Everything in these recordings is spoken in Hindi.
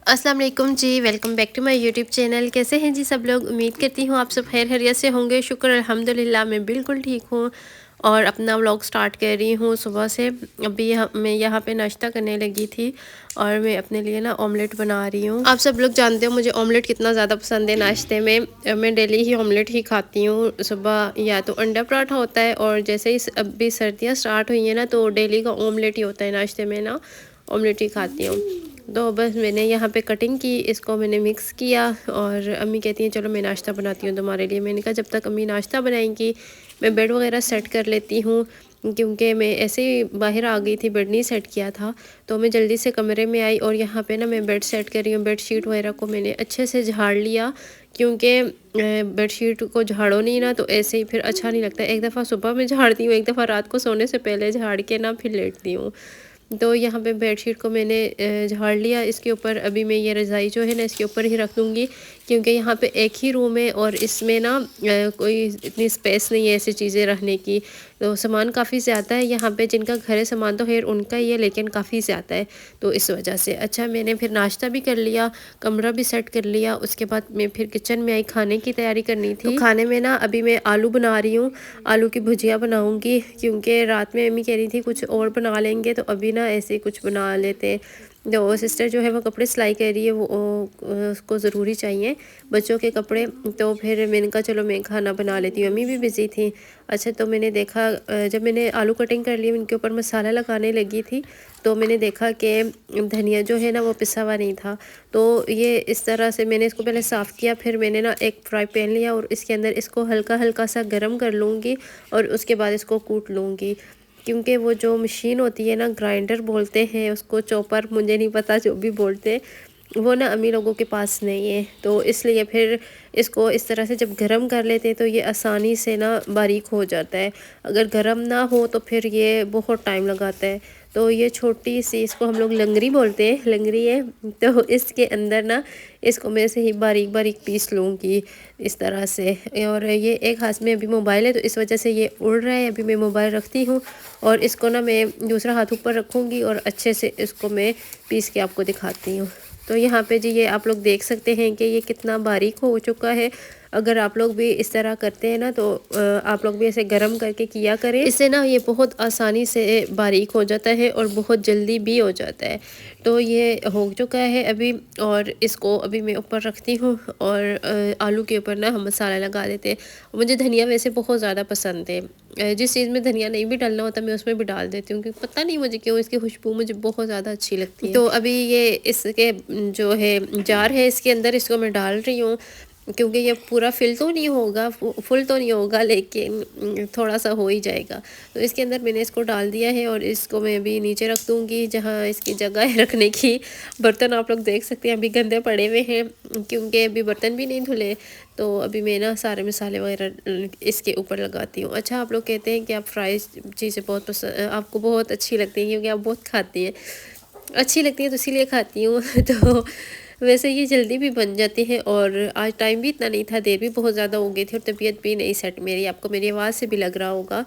अस्सलाम वालेकुम जी, welcome back to my YouTube channel. कैसे हैं जी सब लोग? उम्मीद करती हूँ आप सब खैर खैरियत से होंगे। शुक्र अल्हम्दुलिल्लाह मैं बिल्कुल ठीक हूँ और अपना व्लॉग स्टार्ट कर रही हूँ सुबह से। अभी मैं यहाँ पे नाश्ता करने लगी थी और मैं अपने लिए ना ऑमलेट बना रही हूँ। आप सब लोग जानते हो मुझे ऑमलेट कितना ज़्यादा पसंद है नाश्ते में। मैं डेली ही ऑमलेट ही खाती हूँ। सुबह या तो अंडा पराठा होता है और जैसे ही अभी सर्दियाँ स्टार्ट हुई हैं ना तो डेली का ऑमलेट ही होता है नाश्ते में ना, ऑमलेट ही खाती हूँ। तो बस मैंने यहाँ पे कटिंग की, इसको मैंने मिक्स किया और अम्मी कहती हैं चलो मैं नाश्ता बनाती हूँ तुम्हारे लिए। मैंने कहा जब तक अम्मी नाश्ता बनाएंगी मैं बेड वगैरह सेट कर लेती हूँ, क्योंकि मैं ऐसे ही बाहर आ गई थी, बेड नहीं सेट किया था। तो मैं जल्दी से कमरे में आई और यहाँ पे ना मैं बेड सेट कर रही हूँ। बेड शीट वगैरह को मैंने अच्छे से झाड़ लिया, क्योंकि बेड शीट को झाड़ो नहीं ना तो ऐसे ही फिर अच्छा नहीं लगता। एक दफ़ा सुबह में झाड़ती हूँ, एक दफ़ा रात को सोने से पहले झाड़ के ना फिर लेटती हूँ। तो यहाँ पे बेडशीट को मैंने झाड़ लिया। इसके ऊपर अभी मैं ये रज़ाई जो है ना इसके ऊपर ही रख दूँगी, क्योंकि यहाँ पे एक ही रूम है और इसमें ना कोई इतनी स्पेस नहीं है ऐसी चीज़ें रखने की। तो सामान काफ़ी ज़्यादा है यहाँ पे, जिनका घर है सामान तो खैर उनका ही है, लेकिन काफ़ी ज़्यादा है तो इस वजह से। अच्छा, मैंने फिर नाश्ता भी कर लिया, कमरा भी सेट कर लिया। उसके बाद मैं फिर किचन में आई, खाने की तैयारी करनी थी। तो खाने में ना अभी मैं आलू बना रही हूँ, आलू की भुजिया बनाऊँगी, क्योंकि रात में अम्मी कह रही थी कुछ और बना लेंगे तो अभी ना ऐसे ही कुछ बना लेते हैं। तो सिस्टर जो है वो कपड़े सिलाई कर रही है, वो उसको ज़रूरी चाहिए बच्चों के कपड़े। तो फिर मैंने कहा चलो मैं खाना बना लेती हूँ, अम्मी भी बिज़ी थी। अच्छा, तो मैंने देखा जब मैंने आलू कटिंग कर ली उनके ऊपर मसाला लगाने लगी थी तो मैंने देखा कि धनिया जो है ना वो पिसा हुआ नहीं था। तो ये इस तरह से मैंने इसको पहले साफ़ किया, फिर मैंने ना एक फ्राई पैन लिया और इसके अंदर इसको हल्का हल्का सा गर्म कर लूँगी और उसके बाद इसको कूट लूँगी। क्योंकि वो जो मशीन होती है ना, ग्राइंडर बोलते हैं उसको, चॉपर, मुझे नहीं पता जो भी बोलते हैं, वो ना अम्मी लोगों के पास नहीं है। तो इसलिए फिर इसको इस तरह से जब गरम कर लेते हैं तो ये आसानी से ना बारीक हो जाता है। अगर गरम ना हो तो फिर ये बहुत टाइम लगाता है। तो ये छोटी सी, इसको हम लोग लंगरी बोलते हैं, लंगरी है। तो इसके अंदर ना इसको मैं से ही बारीक बारीक पीस लूँगी इस तरह से। और ये एक हाथ में अभी मोबाइल है तो इस वजह से ये उड़ रहा है। अभी मैं मोबाइल रखती हूँ और इसको ना मैं दूसरा हाथ ऊपर रखूँगी और अच्छे से इसको मैं पीस के आपको दिखाती हूँ। तो यहाँ पे जी ये आप लोग देख सकते हैं कि ये कितना बारीक हो चुका है। अगर आप लोग भी इस तरह करते हैं ना तो आप लोग भी ऐसे गरम करके किया करें, इससे ना ये बहुत आसानी से बारीक हो जाता है और बहुत जल्दी भी हो जाता है। तो ये हो चुका है अभी और इसको अभी मैं ऊपर रखती हूँ और आलू के ऊपर ना हम मसाला लगा देते हैं। मुझे धनिया वैसे बहुत ज़्यादा पसंद है, जिस चीज़ में धनिया नहीं भी डालना होता मैं उसमें भी डाल देती हूँ, क्योंकि पता नहीं मुझे क्यों इसकी खुशबू मुझे बहुत ज़्यादा अच्छी लगती है। तो अभी ये इसके जो है जार है इसके अंदर इसको मैं डाल रही हूँ, क्योंकि ये पूरा फिल तो नहीं होगा, फुल तो नहीं होगा, लेकिन थोड़ा सा हो ही जाएगा। तो इसके अंदर मैंने इसको डाल दिया है और इसको मैं अभी नीचे रख दूँगी जहाँ इसकी जगह है रखने की। बर्तन आप लोग देख सकते हैं अभी गंदे पड़े हुए हैं, क्योंकि अभी बर्तन भी नहीं धुले। तो अभी मैं ना सारे मसाले वगैरह इसके ऊपर लगाती हूँ। अच्छा, आप लोग कहते हैं कि आप फ्राई चीज़ें बहुत पसंद, आपको बहुत अच्छी लगती हैं, क्योंकि आप बहुत खाती हैं। अच्छी लगती है तो इसीलिए खाती हूँ। तो वैसे ये जल्दी भी बन जाती है और आज टाइम भी इतना नहीं था, देर भी बहुत ज़्यादा हो गई थी और तबीयत भी नहीं सेट मेरी, आपको मेरी आवाज़ से भी लग रहा होगा।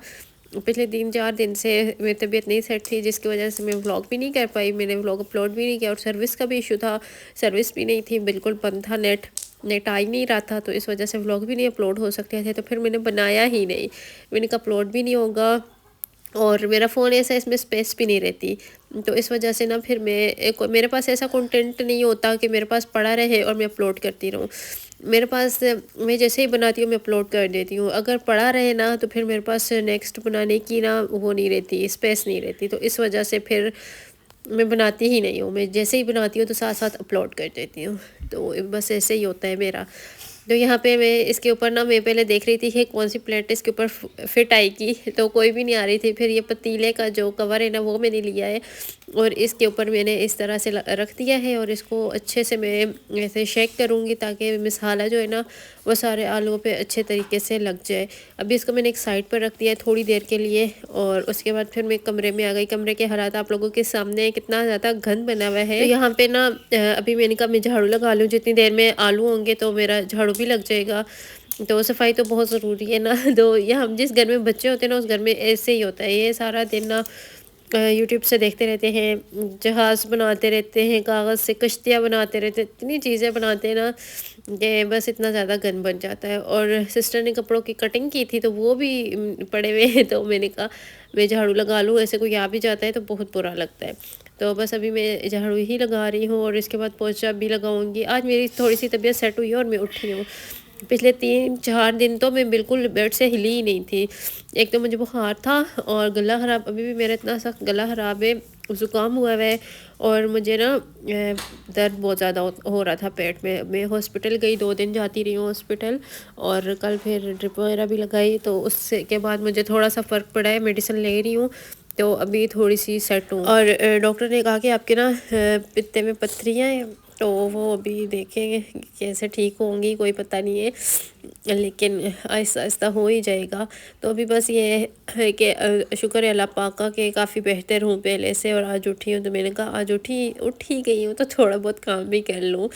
पिछले 3-4 दिन से मेरी तबीयत नहीं सेट थी, जिसकी वजह से मैं व्लॉग भी नहीं कर पाई, मैंने व्लॉग अपलोड भी नहीं किया। और सर्विस का भी इशू था, सर्विस भी नहीं थी, बिल्कुल बंद था, नेट नेट आ ही नहीं रहा था, तो इस वजह से व्लॉग भी नहीं अपलोड हो सकते थे। तो फिर मैंने बनाया ही नहीं, मैंने कहा अपलोड भी नहीं होगा और मेरा फ़ोन ऐसा, इसमें स्पेस भी नहीं रहती। तो इस वजह से ना फिर मेरे पास ऐसा कंटेंट नहीं होता कि मेरे पास पड़ा रहे और मैं अपलोड करती रहूँ। मेरे पास, मैं जैसे ही बनाती हूँ मैं अपलोड कर देती हूँ। अगर पड़ा रहे ना तो फिर मेरे पास नेक्स्ट बनाने की ना वो नहीं रहती, स्पेस नहीं रहती। तो इस वजह से फिर मैं बनाती ही नहीं हूँ। मैं जैसे ही बनाती हूँ तो साथ साथ अपलोड कर देती हूँ। तो बस ऐसे ही होता है मेरा। तो यहाँ पे मैं इसके ऊपर ना, मैं पहले देख रही थी कि कौन सी प्लेट इसके ऊपर फिट आएगी, तो कोई भी नहीं आ रही थी। फिर ये पतीले का जो कवर है ना वो मैंने लिया है और इसके ऊपर मैंने इस तरह से रख दिया है और इसको अच्छे से मैं ऐसे शेक करूँगी ताकि मसाला जो है ना वो सारे आलूओं पे अच्छे तरीके से लग जाए। अभी इसको मैंने एक साइड पर रख दिया है थोड़ी देर के लिए और उसके बाद फिर मैं कमरे में आ गई। कमरे के हालात आप लोगों के सामने, कितना ज़्यादा गंद बना हुआ है। तो यहाँ पे ना अभी मैंने कहा मैं झाड़ू लगा लूँ, जितनी देर में आलू होंगे तो मेरा झाड़ू भी लग जाएगा। तो सफाई तो बहुत ज़रूरी है ना। तो ये हम जिस घर में बच्चे होते हैं ना उस घर में ऐसे ही होता है, ये सारा दिन ना यूट्यूब से देखते रहते हैं, जहाज़ बनाते रहते हैं, कागज़ से कश्तियाँ बनाते रहते हैं, इतनी चीज़ें बनाते हैं ना कि बस इतना ज़्यादा गंद बन जाता है। और सिस्टर ने कपड़ों की कटिंग की थी तो वो भी पड़े हुए हैं, तो मैंने कहा मैं झाड़ू लगा लूँ, ऐसे कोई आ भी जाता है तो बहुत बुरा लगता है। तो बस अभी मैं झाड़ू ही लगा रही हूँ और इसके बाद पोंछा भी लगाऊंगी। आज मेरी थोड़ी सी तबीयत सेट हुई है और मैं उठी हूँ। पिछले 3-4 दिन तो मैं बिल्कुल बेड से हिली ही नहीं थी। एक तो मुझे बुखार था और गला ख़राब, अभी भी मेरा इतना सख्त गला ख़राब है, ज़ुकाम हुआ हुआ है। और मुझे ना दर्द बहुत ज़्यादा हो रहा था पेट में। मैं हॉस्पिटल गई, 2 दिन जाती रही हूँ हॉस्पिटल, और कल फिर ड्रिप वगैरह भी लगाई, तो उससे के बाद मुझे थोड़ा सा फ़र्क पड़ा है, मेडिसिन ले रही हूँ तो अभी थोड़ी सी सेट हूँ। और डॉक्टर ने कहा कि आपके ना पित्ते में पत्थरियाँ हैं, तो वो अभी देखेंगे कि कैसे ठीक होंगी, कोई पता नहीं है, लेकिन आहिस्ता आहिस्ता हो ही जाएगा। तो अभी बस ये है कि शुक्र है अल्लाह पाक का कि काफ़ी बेहतर हूँ पहले से। और आज उठी हूँ तो मैंने कहा आज उठ ही गई हूँ तो थोड़ा बहुत काम भी कर लूँ,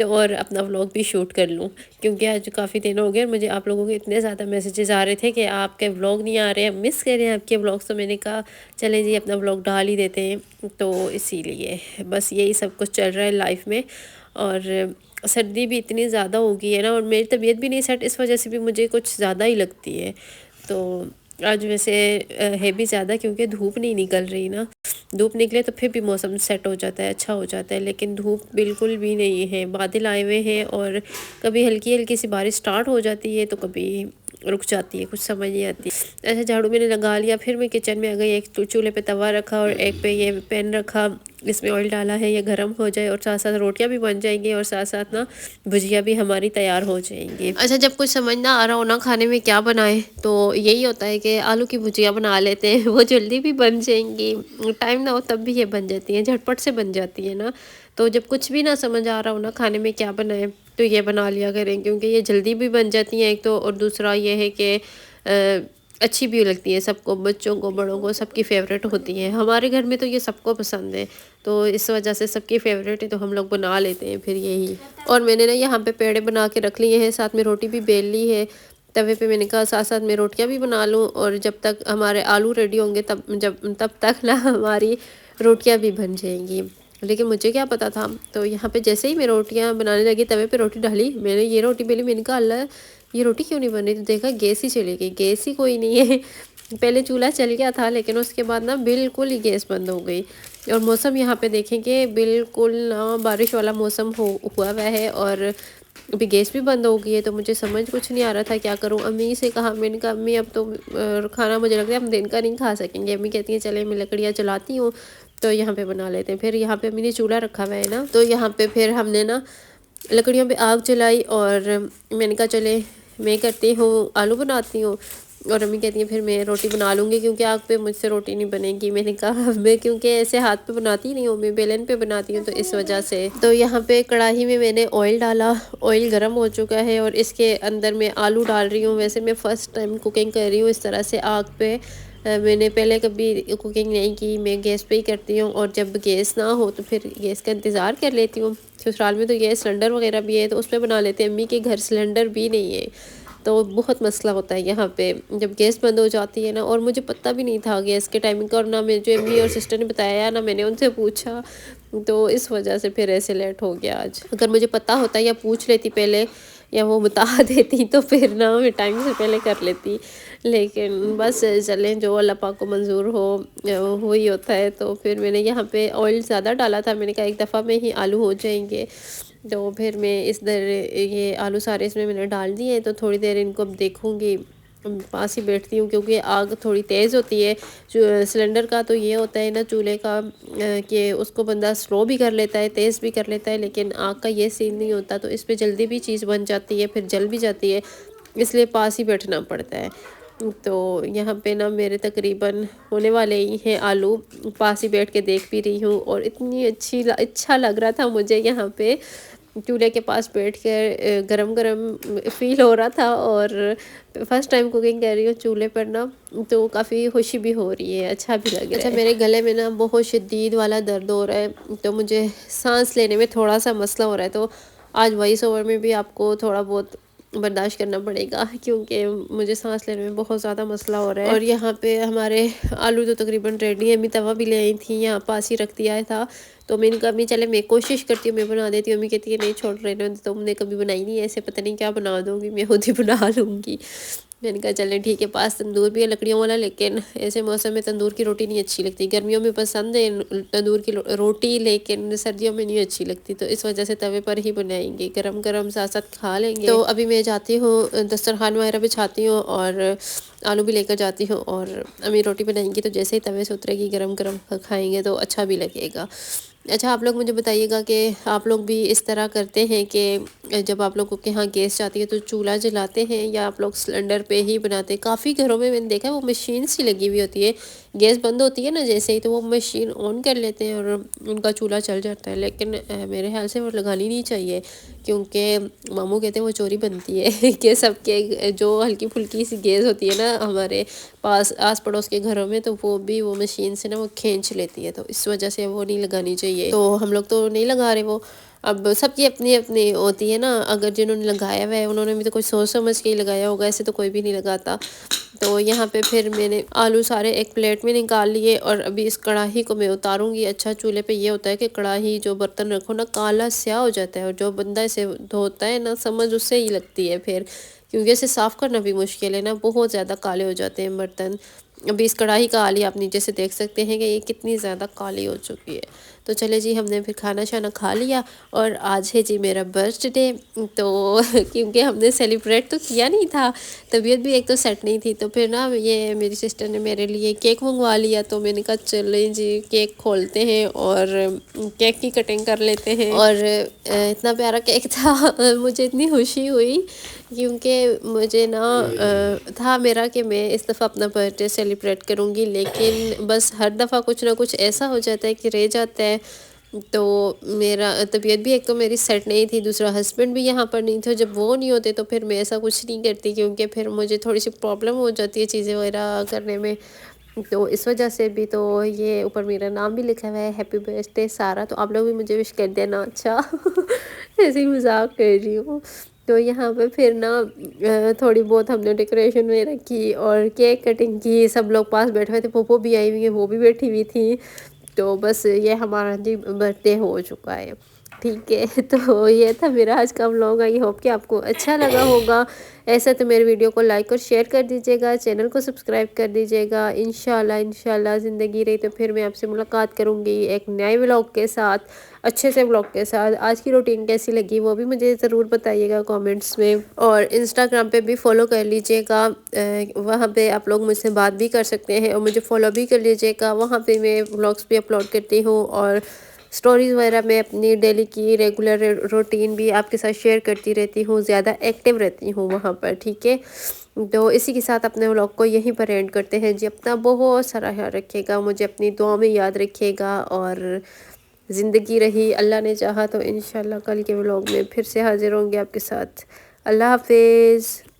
तो और अपना व्लॉग भी शूट कर लूँ, क्योंकि आज काफ़ी दिन हो गए। मुझे आप लोगों के इतने ज़्यादा मैसेजेस आ रहे थे कि आपके व्लॉग नहीं आ रहे हैं, मिस कर रहे हैं आपके व्लॉग्स, तो मैंने कहा चलें जी अपना व्लॉग डाल ही देते हैं। तो इसीलिए बस यही सब कुछ चल रहा है लाइफ में। और सर्दी भी इतनी ज़्यादा हो गई है ना, और मेरी तबीयत भी नहीं सेट, इस वजह से भी मुझे कुछ ज़्यादा ही लगती है। तो आज वैसे है भी ज़्यादा, क्योंकि धूप नहीं निकल रही ना। धूप निकले तो फिर भी मौसम सेट हो जाता है, अच्छा हो जाता है, लेकिन धूप बिल्कुल भी नहीं है, बादल आए हुए हैं। और कभी हल्की हल्की सी बारिश स्टार्ट हो जाती है तो कभी रुक जाती है, कुछ समझ नहीं आती। ऐसे झाड़ू मैंने लगा लिया, फिर मैं किचन में आ गई। एक चूल्हे पे तवा रखा और एक पे ये पैन रखा, इसमें ऑयल डाला है, ये गर्म हो जाए और साथ साथ रोटियां भी बन जाएंगी और साथ साथ ना भुजिया भी हमारी तैयार हो जाएंगी। अच्छा, जब कुछ समझ ना आ रहा हो ना खाने में क्या बनाए, तो यही होता है कि आलू की भुजिया बना लेते हैं, वो जल्दी भी बन जाएंगी, टाइम ना हो तब भी ये बन जाती हैं, झटपट से बन जाती है ना। तो जब कुछ भी ना समझ आ रहा हो ना खाने में क्या बनाए, तो ये बना लिया करें, क्योंकि ये जल्दी भी बन जाती हैं एक तो, और दूसरा ये है कि अच्छी भी लगती है सबको, बच्चों को बड़ों को सबकी फेवरेट होती है। हमारे घर में तो ये सबको पसंद है, तो इस वजह से सबकी फेवरेट है, तो हम लोग बना लेते हैं फिर यही। और मैंने ना यहाँ पे पेड़े बना के रख लिए हैं, साथ में रोटी भी बेल ली है तवे पे। मैंने कहा साथ साथ मैं रोटियाँ भी बना लूँ, और जब तक हमारे आलू रेडी होंगे तब तक ना हमारी रोटियाँ भी बन जाएंगी। लेकिन मुझे क्या पता था, तो यहाँ पे जैसे ही मैं रोटियाँ बनाने लगी, तवे पे रोटी डाली, मैंने ये रोटी बेली, मैंने कहा अल्लाह ये रोटी क्यों नहीं बन रही, तो देखा गैस ही चली गई, गैस ही कोई नहीं है। पहले चूल्हा चल गया था, लेकिन उसके बाद ना बिल्कुल ही गैस बंद हो गई। और मौसम यहाँ पे देखेंगे बिल्कुल ना बारिश वाला मौसम हुआ हुआ है, और अभी गैस भी बंद हो गई है। तो मुझे समझ कुछ नहीं आ रहा था क्या करूँ। अम्मी से कहा, मैंने कहा अम्मी अब तो खाना मुझे लग रहा है हम दिन का नहीं खा सकेंगे। अम्मी कहती है चले मैं लकड़ियाँ जलाती हूँ, तो यहाँ पे बना लेते हैं। फिर यहाँ पे अम्मी ने चूल्हा रखा हुआ है ना, तो यहाँ पे फिर हमने ना लकड़ियों पे आग जलाई, और मैंने कहा चले मैं करती हूँ आलू बनाती हूँ। और अम्मी कहती है फिर मैं रोटी बना लूँगी, क्योंकि आग पे मुझसे रोटी नहीं बनेगी। मैंने कहा मैं क्योंकि ऐसे हाथ पे बनाती नहीं हूँ, मैं बेलन पे बनाती हूँ, तो इस वजह से। तो यहाँ पे कढ़ाई में मैंने ऑयल डाला, ऑयल गर्म हो चुका है, और इसके अंदर मैं आलू डाल रही हूँ। वैसे मैं फ़र्स्ट टाइम कुकिंग कर रही हूँ इस तरह से आग पे, मैंने पहले कभी कुकिंग नहीं की, मैं गैस पे ही करती हूँ। और जब गैस ना हो तो फिर गैस का इंतज़ार कर लेती हूँ। ससुराल में तो गैस सिलेंडर वगैरह भी है, तो उस पर बना लेते हैं। अम्मी के घर सिलेंडर भी नहीं है, तो बहुत मसला होता है यहाँ पे जब गैस बंद हो जाती है ना। और मुझे पता भी नहीं था गैस के टाइमिंग का, और ना मुझे अम्मी और सिस्टर ने बताया, ना मैंने उनसे पूछा, तो इस वजह से फिर ऐसे लेट हो गया आज। अगर मुझे पता होता या पूछ लेती पहले, या वो बता देती, तो फिर ना मैं टाइम से पहले कर लेती। लेकिन बस चलें, जो अल्लाह पाक को मंजूर हो ही होता है। तो फिर मैंने यहाँ पे ऑयल ज़्यादा डाला था, मैंने कहा एक दफ़ा में ही आलू हो जाएंगे। तो फिर मैं ये आलू सारे इसमें मैंने डाल दिए, तो थोड़ी देर इनको अब देखूँगी, पास ही बैठती हूँ, क्योंकि आग थोड़ी तेज़ होती है। सिलेंडर का तो ये होता है ना, चूल्हे का, कि उसको बंदा स्लो भी कर लेता है, तेज़ भी कर लेता है, लेकिन आग का ये सीन नहीं होता। तो इस पे जल्दी भी चीज़ बन जाती है, फिर जल भी जाती है, इसलिए पास ही बैठना पड़ता है। तो यहाँ पे ना मेरे तकरीबन होने वाले ही हैं आलू, पास ही बैठ के देख भी रही हूँ, और इतनी अच्छा लग रहा था मुझे यहाँ पे चूल्हे के पास बैठ कर, गरम गरम फील हो रहा था। और फर्स्ट टाइम कुकिंग कर रही हूँ चूल्हे पर ना, तो काफ़ी खुशी भी हो रही है, अच्छा भी लग रहा है। अच्छा, मेरे गले में ना बहुत शदीद वाला दर्द हो रहा है, तो मुझे सांस लेने में थोड़ा सा मसला हो रहा है। तो आज वॉइस ओवर में भी आपको थोड़ा बहुत बर्दाश्त करना पड़ेगा क्योंकि मुझे सांस लेने में बहुत ज़्यादा मसला हो रहा है। और यहाँ पे हमारे आलू तो तकरीबन रेडी है। अम्मी तवा भी ले आई थी, यहाँ पास ही रख दिया था। तो मैंने कहा अम्मी चले मैं कोशिश करती हूँ, मैं बना देती हूँ। अम्मी कहती है नहीं छोड़ रहे ना, तो तुमने कभी बनाई नहीं है ऐसे, पता नहीं क्या बना दूँगी, मैं खुद ही बना लूँगी। मैंने कहा चलें ठीक है, पास तंदूर भी है लकड़ियों वाला, लेकिन ऐसे मौसम में तंदूर की रोटी नहीं अच्छी लगती। गर्मियों में पसंद है तंदूर की रोटी, लेकिन सर्दियों में नहीं अच्छी लगती, तो इस वजह से तवे पर ही बनाएंगे, गरम गरम साथ साथ खा लेंगे। तो अभी मैं जाती हूँ दस्तरखान वगैरह बिछाती हूँ और आलू भी लेकर जाती हूँ, और अम्मी रोटी बनाएंगी तो जैसे ही तवे से उतरेगी गरम गरम खाएंगे तो अच्छा भी लगेगा। अच्छा, आप लोग मुझे बताइएगा कि आप लोग भी इस तरह करते हैं कि जब आप लोगों के यहाँ गैस जाती है तो चूल्हा जलाते हैं, या आप लोग सिलेंडर पे ही बनाते हैं? काफ़ी घरों में मैंने देखा है वो मशीन सी लगी हुई होती है, गैस बंद होती है ना जैसे ही, तो वो मशीन ऑन कर लेते हैं और उनका चूल्हा चल जाता है। लेकिन मेरे ख्याल से वो लगानी नहीं चाहिए, क्योंकि मामू कहते हैं वो चोरी बनती है कि सबके जो हल्की फुल्की सी गैस होती है ना हमारे पास आस पड़ोस के घरों में, तो वो भी वो मशीन से ना वो खींच लेती है, तो इस वजह से वो नहीं लगानी चाहिए। तो हम लोग तो नहीं लगा रहे वो, अब सबकी अपनी अपनी होती है ना, अगर जिन्होंने लगाया हुआ है उन्होंने भी तो कुछ सोच समझ के ही लगाया होगा, ऐसे तो कोई भी नहीं लगाता। तो यहाँ पे फिर मैंने आलू सारे एक प्लेट में निकाल लिए, और अभी इस कढ़ाई को मैं उतारूंगी। अच्छा, चूल्हे पे ये होता है कि कढ़ाई जो बर्तन रखो ना काला स्याह हो जाता है, और जो बंदा इसे धोता है ना समझ उससे ही लगती है फिर, क्योंकि इसे साफ़ करना भी मुश्किल है ना, बहुत ज़्यादा काले हो जाते हैं बर्तन। अभी इस कढ़ाई का हाल ही आप नीचे से देख सकते हैं कि ये कितनी ज़्यादा काली हो चुकी है। तो चले जी, हमने फिर खाना शाना खा लिया, और आज है जी मेरा बर्थडे। तो क्योंकि हमने सेलिब्रेट तो किया नहीं था, तबीयत भी एक तो सेट नहीं थी, तो फिर ना ये मेरी सिस्टर ने मेरे लिए केक मंगवा लिया। तो मैंने कहा चलें जी केक खोलते हैं और केक की कटिंग कर लेते हैं। और इतना प्यारा केक था मुझे इतनी खुशी हुई, क्योंकि मुझे ना था मेरा कि मैं इस दफ़ा अपना बर्थडे सेलिब्रेट करूँगी, लेकिन बस हर दफ़ा कुछ ना कुछ ऐसा हो जाता है कि रह जाता है। तो मेरा तबीयत भी एक तो मेरी सेट नहीं थी, दूसरा हस्बैंड भी यहाँ पर नहीं थे। जब वो नहीं होते तो फिर मैं ऐसा कुछ नहीं करती, क्योंकि फिर मुझे थोड़ी सी प्रॉब्लम हो जाती है चीज़ें वगैरह करने में। तो इस वजह से भी, तो ये ऊपर मेरा नाम भी लिखा हुआ है हैप्पी बर्थडे सारा, तो आप लोग भी मुझे विश कर देना। अच्छा ऐसे ही मजाक कर रही हूँ। तो यहाँ पे फिर ना थोड़ी बहुत हमने डेकोरेशन में रखी और केक कटिंग की, सब लोग पास बैठे हुए थे, पोपो भी आई हुई है, वो भी बैठी हुई थी। तो बस ये हमारा जी बर्थडे हो चुका है। ठीक है तो ये था मेरा आज का व्लॉग। आई होप कि आपको अच्छा लगा होगा। ऐसा तो मेरे वीडियो को लाइक और शेयर कर दीजिएगा, चैनल को सब्सक्राइब कर दीजिएगा। इंशाल्लाह ज़िंदगी रही तो फिर मैं आपसे मुलाकात करूँगी एक नए व्लॉग के साथ, अच्छे से व्लॉग के साथ। आज की रूटीन कैसी लगी वो भी मुझे ज़रूर बताइएगा कमेंट्स में, और इंस्टाग्राम पे भी फॉलो कर लीजिएगा, वहाँ पे आप लोग मुझसे बात भी कर सकते हैं, और मुझे फॉलो भी कर लीजिएगा। वहाँ पे मैं व्लॉग्स भी अपलोड करती हूँ, और स्टोरीज़ वगैरह मैं अपनी डेली की रेगुलर रूटीन भी आपके साथ शेयर करती रहती हूँ, ज़्यादा एक्टिव रहती हूँ वहाँ पर। ठीक है, तो इसी के साथ अपने व्लॉग को यहीं पर एंड करते हैं जी। अपना बहुत सारा ख्याल रखिएगा, मुझे अपनी दुआ में याद रखिएगा, और ज़िंदगी रही अल्लाह ने चाहा तो इंशाल्लाह कल के व्लॉग में फिर से हाजिर होंगे आपके साथ। अल्लाह हाफिज़।